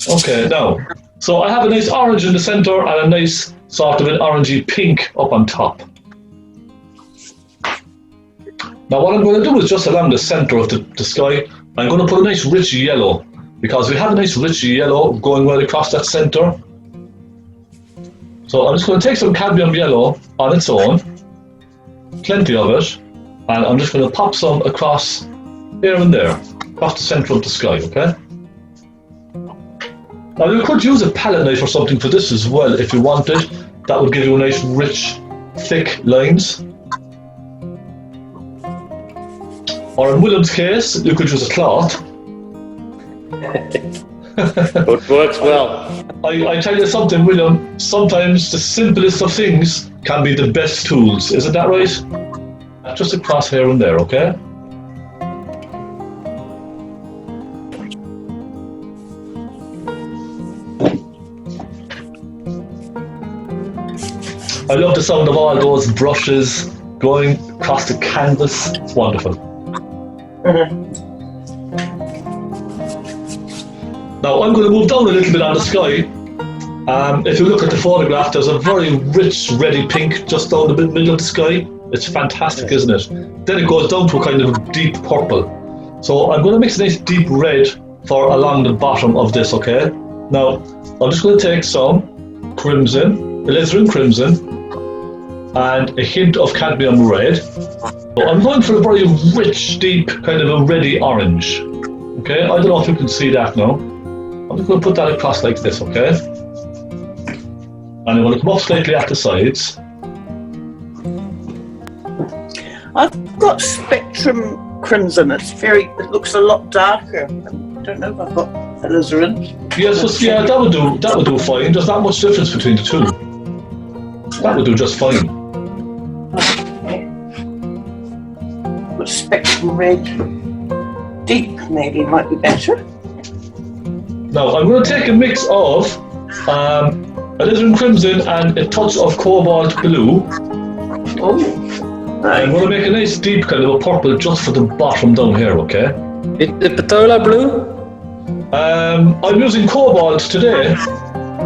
Okay, now, so I have a nice orange in the center and a nice sort of an orangey pink up on top. Now what I'm going to do is just along the center of the sky, I'm going to put a nice rich yellow, because we have a nice rich yellow going right across that center. So I'm just going to take some cadmium yellow on its own, plenty of it, and I'm just going to pop some across here and there, across the center of the sky, okay? Now you could use a palette knife or something for this as well if you wanted. That would give you a nice rich, thick lines. Or in William's case, you could use a cloth. It works well. I tell you something, William, sometimes the simplest of things can be the best tools. Isn't that right? Just across here and there, okay? I love the sound of all those brushes going across the canvas. It's wonderful. Now I'm going to move down a little bit on the sky. If you look at the photograph, there's a very rich reddy pink just down the middle of the sky. It's fantastic, isn't it? Then it goes down to a kind of deep purple. So I'm going to mix a nice deep red for along the bottom of this, okay? Now I'm just going to take some crimson, alizarin crimson, and a hint of cadmium red. So I'm going for a very rich, deep, kind of a reddy orange. Okay, I don't know if you can see that now. I'm just going to put that across like this, okay? And I'm going to come up slightly at the sides. I've got spectrum crimson. It looks a lot darker. I don't know if I've got alizarin. Yes, yeah, that would do fine. There's not much difference between the two. That would do just fine. Okay. Got spectrum red. Deep maybe might be better. Now I'm going to take a mix of alizarin crimson and a touch of cobalt blue. Oh. I'm going to make a nice deep kind of a purple just for the bottom down here, okay? The patola blue? I'm using cobalt today.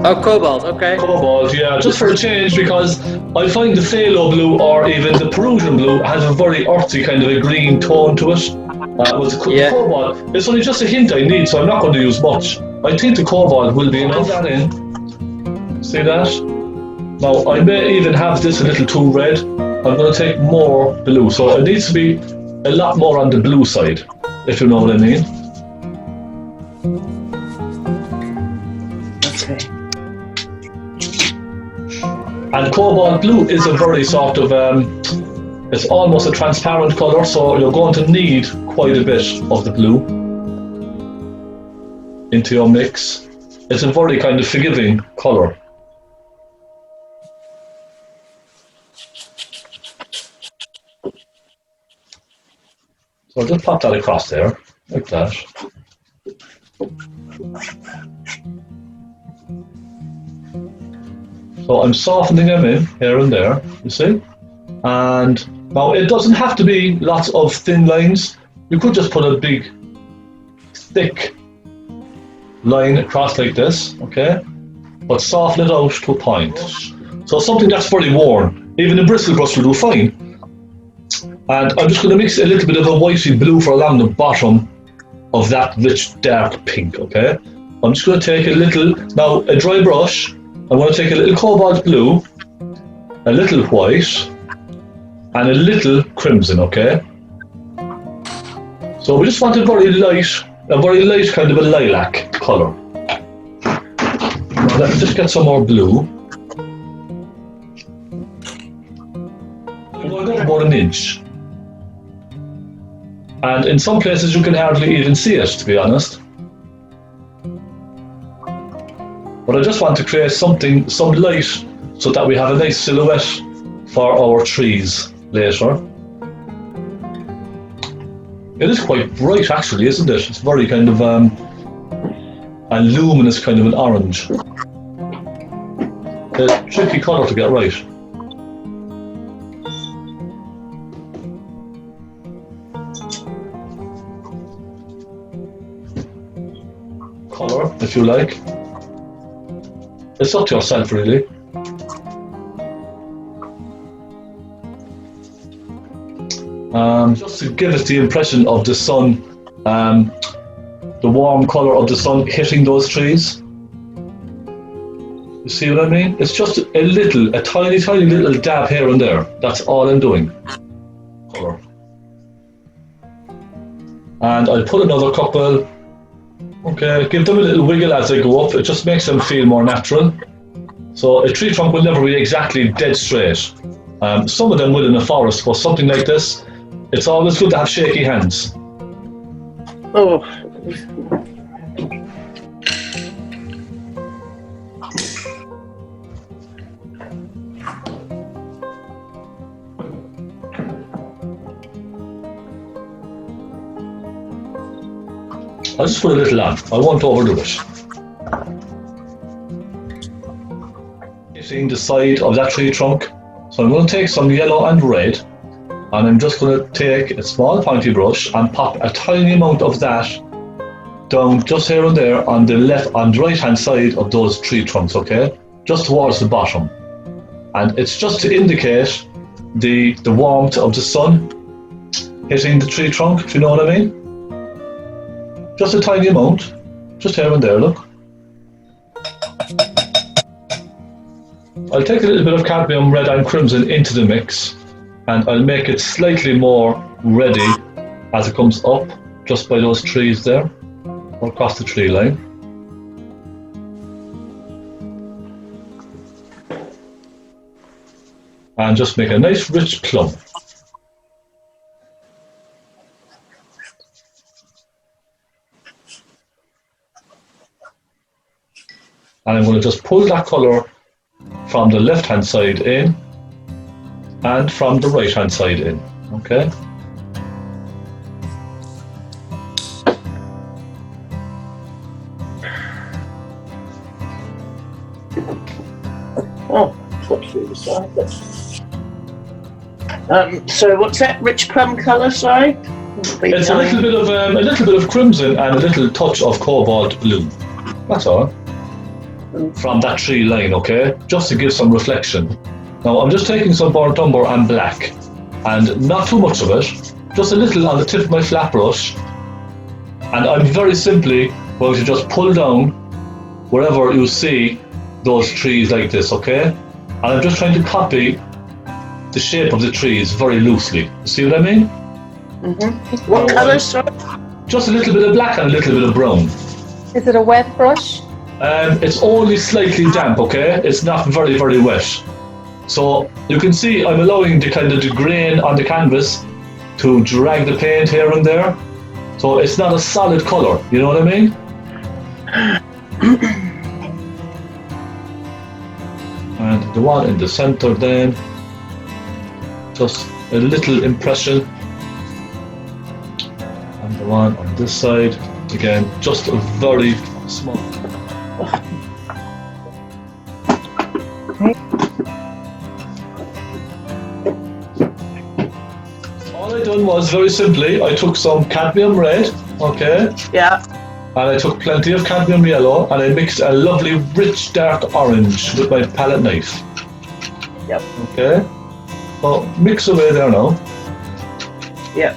Oh, cobalt, okay. Cobalt, yeah, just for a change, because I find the phaylo blue or even the Peruvian blue has a very earthy kind of a green tone to it. With the cobalt, it's only just a hint I need, so I'm not going to use much. I think the cobalt will be enough. That in. See that? Now I may even have this a little too red. I'm going to take more blue, so it needs to be a lot more on the blue side, if you know what I mean. Okay. And cobalt blue is a very sort of, it's almost a transparent colour, so you're going to need quite a bit of the blue into your mix. It's a very kind of forgiving colour. So I'll just pop that across there, like that. So I'm softening them in here and there, you see? And now it doesn't have to be lots of thin lines. You could just put a big, thick line across like this, okay? But soften it out to a point. So something that's very worn, even a bristle brush will do fine. And I'm just going to mix a little bit of a whitey blue for along the bottom of that rich dark pink, okay? I'm just going to take a little, now a dry brush, I'm going to take a little cobalt blue, a little white, and a little crimson, okay? So we just want a very light kind of a lilac colour. Now let me just get some more blue. I'm going to go about an inch. And in some places you can hardly even see it, to be honest. But I just want to create some light so that we have a nice silhouette for our trees later. It is quite bright actually, isn't it? It's very kind of a luminous kind of an orange. A tricky colour to get right. if you like. It's up to yourself, really. Just to give us the impression of the sun, the warm colour of the sun hitting those trees. You see what I mean? It's just a tiny little dab here and there. That's all I'm doing. Colour. And I'll put another couple. Okay, give them a little wiggle as they go up. It just makes them feel more natural. So a tree trunk will never be exactly dead straight. Some of them will in a forest, but something like this, it's always good to have shaky hands. Oh. I'll just put a little on. I won't overdo it. Hitting the side of that tree trunk. So I'm going to take some yellow and red, and I'm just going to take a small pointy brush and pop a tiny amount of that down just here and there on the right hand side of those tree trunks, okay? Just towards the bottom. And it's just to indicate the warmth of the sun hitting the tree trunk, if you know what I mean. Just a tiny amount, just here and there, look. I'll take a little bit of cadmium red and crimson into the mix, and I'll make it slightly more ready as it comes up, just by those trees there, or across the tree line. And just make a nice rich plum. And I'm going to just pull that colour from the left hand side in and from the right hand side in, okay? Oh, put through the side. So what's that rich plum colour, sorry? It's a little bit of crimson and a little touch of cobalt blue. That's all. From that tree line, okay? Just to give some reflection. Now I'm just taking some burnt umber and black, and not too much of it, just a little on the tip of my flat brush, and I'm very simply going to just pull down wherever you see those trees like this, okay? And I'm just trying to copy the shape of the trees very loosely. You see what I mean? Mm-hmm. What colour, sorry? Just a little bit of black and a little bit of brown. Is it a wet brush? It's only slightly damp, okay? It's not very, very wet. So you can see I'm allowing the kind of the grain on the canvas to drag the paint here and there. So it's not a solid colour, you know what I mean? And the one in the centre then, just a little impression. And the one on this side, again, just a very small. All I done was very simply, I took some cadmium red, okay? Yeah. And I took plenty of cadmium yellow, and I mixed a lovely rich dark orange with my palette knife. Yep. Okay? So mix away there now. Yep.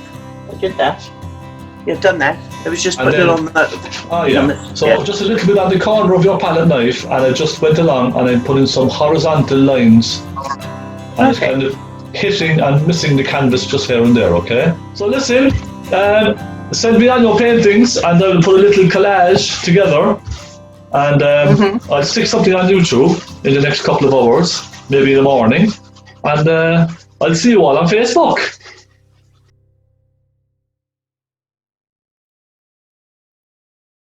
I did that. You've done that. It was just And putting it then- on the... Ah, yeah. So just a little bit on the corner of your palette knife, and I just went along and I put in some horizontal lines. And it's Okay. kind of hitting and missing the canvas just here and there, okay? So listen, send me on your paintings and I'll put a little collage together, and I'll stick something on YouTube in the next couple of hours, maybe in the morning, and I'll see you all on Facebook.